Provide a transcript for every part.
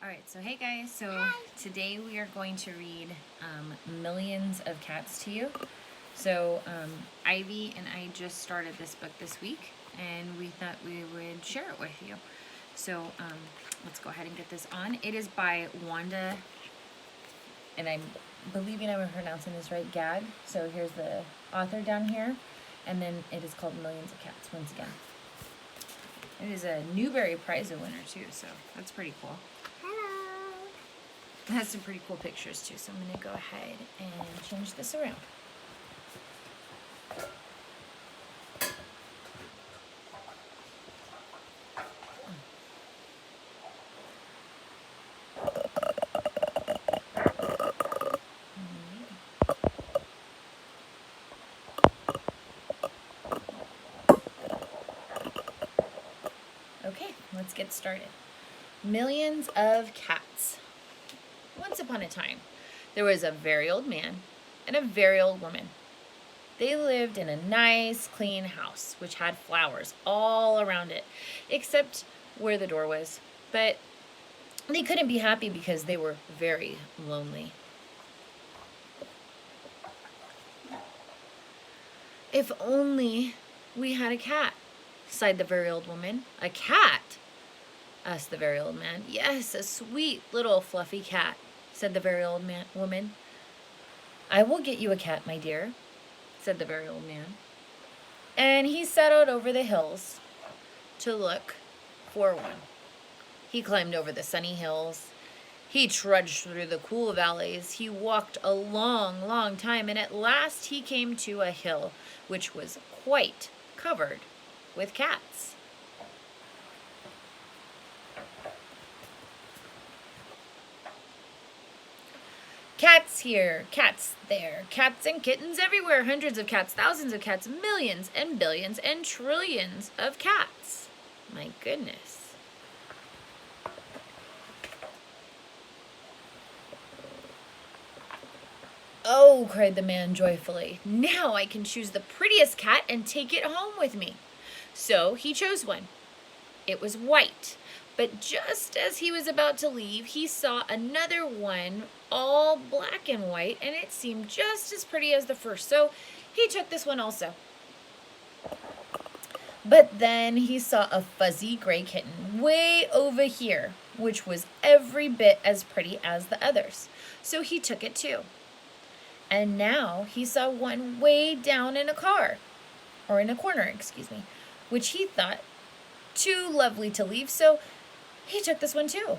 Alright, so hey guys, so today we are going to read Millions of Cats to you. So Ivy and I just started this book this week and we thought we would share it with you. So let's go ahead and get this on. It is by Wanda, and I'm believing I'm pronouncing this right, Gag. So here's the author down here, and then it is called Millions of Cats once again. It is a Newbery Prize winner too, so that's pretty cool. It has some pretty cool pictures too, so I'm going to go ahead and change this around. Okay, let's get started. Millions of Cats. Once upon a time, there was a very old man and a very old woman. They lived in a nice, clean house, which had flowers all around it, except where the door was. But they couldn't be happy because they were very lonely. If only we had a cat, sighed the very old woman. A cat? Asked the very old man. Yes, a sweet little fluffy cat, said the very old woman. I will get you a cat, my dear, said the very old man. And he set out over the hills to look for one. He climbed over the sunny hills. He trudged through the cool valleys. He walked a long, long time, and at last he came to a hill which was quite covered with cats. Cats here, cats there, cats and kittens everywhere, hundreds of cats, thousands of cats, millions and billions and trillions of cats. My goodness. Oh, cried the man joyfully, now I can choose the prettiest cat and take it home with me. So he chose one. It was white. But just as he was about to leave, he saw another one, all black and white, and it seemed just as pretty as the first. So he took this one also. But then he saw a fuzzy gray kitten way over here, which was every bit as pretty as the others. So he took it too. And now he saw one way down in a corner, which he thought too lovely to leave, so he took this one too.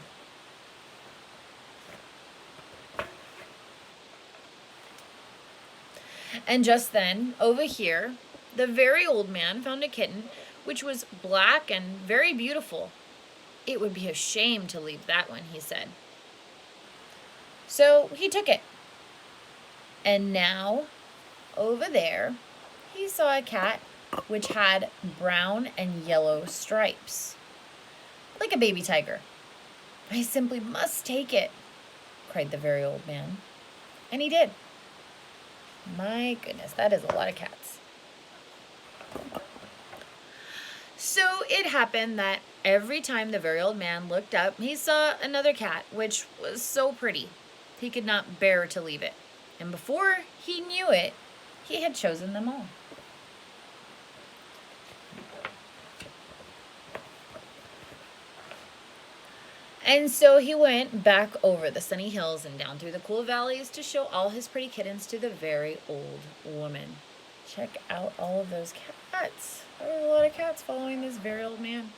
And just then, over here, the very old man found a kitten which was black and very beautiful. It would be a shame to leave that one, he said. So he took it. And now, over there, he saw a cat which had brown and yellow stripes, like a baby tiger. I simply must take it, cried the very old man. And he did. My goodness, that is a lot of cats. So it happened that every time the very old man looked up, he saw another cat, which was so pretty, he could not bear to leave it. And before he knew it, he had chosen them all. And so he went back over the sunny hills and down through the cool valleys to show all his pretty kittens to the very old woman. Check out all of those cats. There are a lot of cats following this very old man.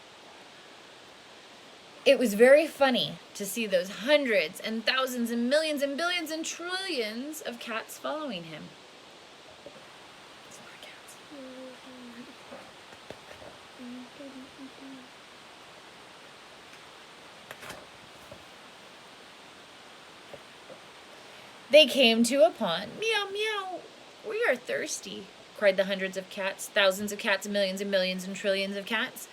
It was very funny to see those hundreds and thousands and millions and billions and trillions of cats following him. That's a lot of cats. They came to a pond. Meow, meow. We are thirsty, cried the hundreds of cats, thousands of cats, millions and millions and trillions of cats.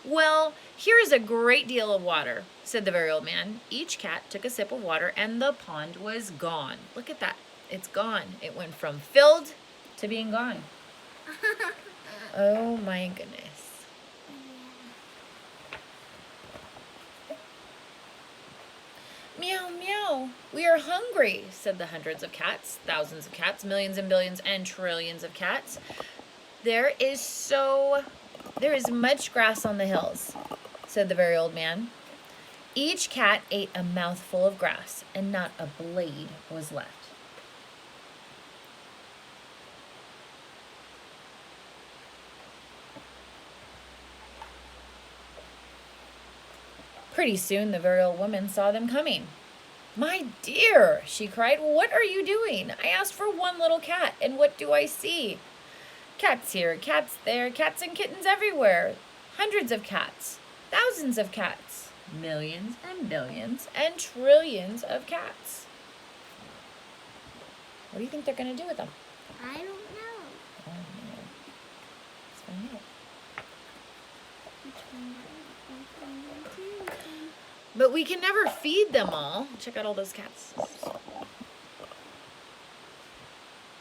Well, here is a great deal of water, said the very old man. Each cat took a sip of water and the pond was gone. Look at that. It's gone. It went from filled to being gone. Oh my goodness. Meow, meow. We are hungry, said the hundreds of cats, thousands of cats, millions and billions and trillions of cats. There is much grass on the hills, said the very old man. Each cat ate a mouthful of grass, and not a blade was left. Pretty soon the very old woman saw them coming. My dear, she cried, what are you doing? I asked for one little cat, and what do I see? Cats here, cats there, cats and kittens everywhere. Hundreds of cats, thousands of cats, millions and billions and trillions of cats. What do you think they're going to do with them? I don't know. Oh, no. Let's find out. But we can never feed them all. Check out all those cats,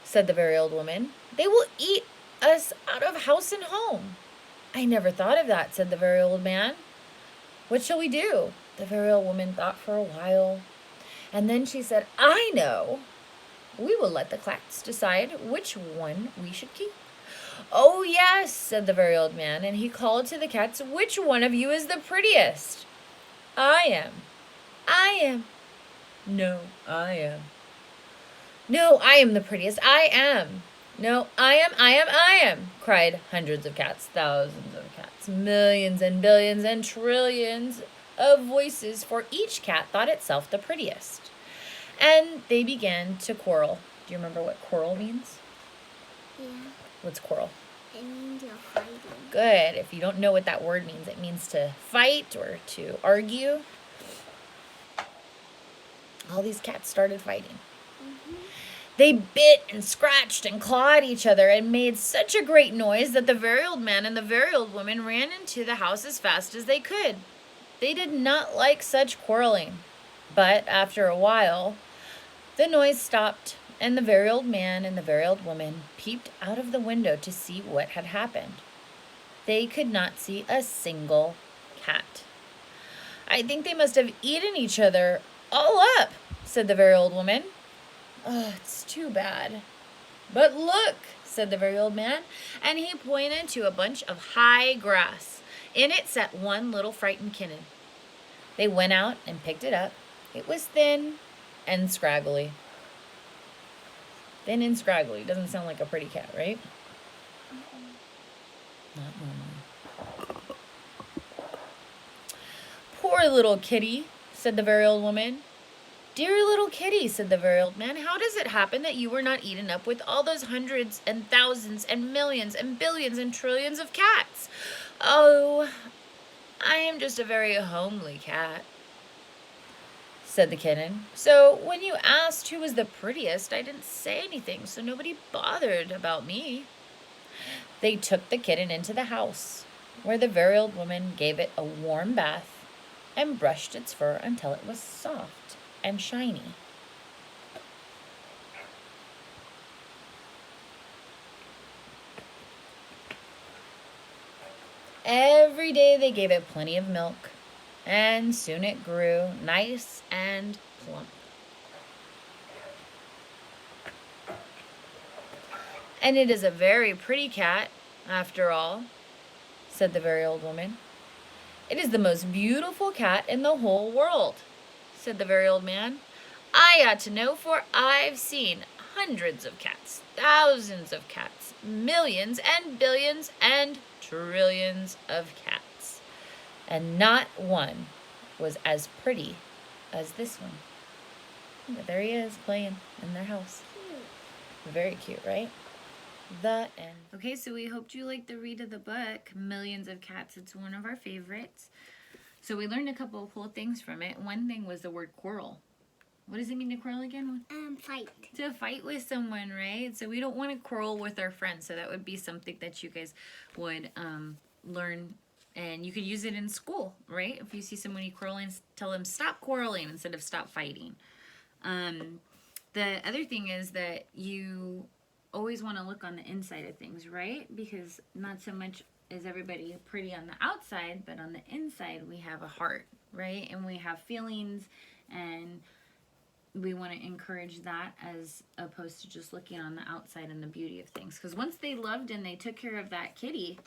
said the very old woman. They will eat us out of house and home. I never thought of that, said the very old man. What shall we do? The very old woman thought for a while, and then she said, I know. We will let the cats decide which one we should keep. Oh, yes, said the very old man, and he called to the cats, which one of you is the prettiest? I am. I am. No, I am. No, I am the prettiest. I am. No, I am, cried hundreds of cats, thousands of cats, millions and billions and trillions of voices, for each cat thought itself the prettiest. And they began to quarrel. Do you remember what quarrel means? Yeah. What's quarrel? It means you're fighting. Good. If you don't know what that word means, it means to fight or to argue. All these cats started fighting. Mm-hmm. They bit and scratched and clawed each other and made such a great noise that the very old man and the very old woman ran into the house as fast as they could. They did not like such quarreling. But after a while, the noise stopped, and the very old man and the very old woman peeped out of the window to see what had happened. They could not see a single cat. I think they must have eaten each other all up, said the very old woman. Oh, it's too bad. But look, said the very old man, and he pointed to a bunch of high grass. In it sat one little frightened kitten. They went out and picked it up. It was thin and scraggly. Thin and scraggly. Doesn't sound like a pretty cat, right? Not normally. Poor little kitty, said the very old woman. Dear little kitty, said the very old man, how does it happen that you were not eaten up with all those hundreds and thousands and millions and billions and trillions of cats? Oh, I am just a very homely cat, said the kitten. So when you asked who was the prettiest, I didn't say anything, so nobody bothered about me. They took the kitten into the house, where the very old woman gave it a warm bath and brushed its fur until it was soft and shiny. Every day they gave it plenty of milk, and soon it grew nice and plump. And it is a very pretty cat, after all, said the very old woman. It is the most beautiful cat in the whole world, said the very old man. I ought to know, for I've seen hundreds of cats, thousands of cats, millions and billions and trillions of cats, and not one was as pretty as this one. But there he is playing in their house. Very cute, right? The end. Okay, so we hoped you liked the read of the book, Millions of Cats. It's one of our favorites. So we learned a couple of cool things from it. One thing was the word quarrel. What does it mean to quarrel again? Fight. To fight with someone, right? So we don't want to quarrel with our friends. So that would be something that you guys would learn, and you could use it in school, right? If you see somebody quarreling, tell them stop quarreling instead of stop fighting. The other thing is that you always want to look on the inside of things, right? Because not so much is everybody pretty on the outside, but on the inside we have a heart, right? And we have feelings And we want to encourage that as opposed to just looking on the outside and the beauty of things. Because once they loved and they took care of that kitty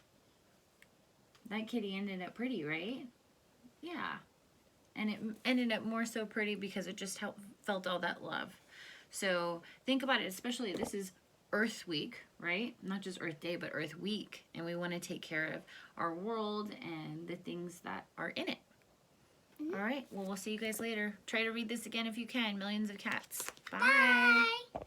ended up pretty, right? Yeah. And it ended up more so pretty because it just felt all that love. So think about it, especially this is Earth Week, right? Not just Earth Day, but Earth Week. And we want to take care of our world and the things that are in it. All right. Well, we'll see you guys later. Try to read this again if you can. Millions of Cats. Bye. Bye.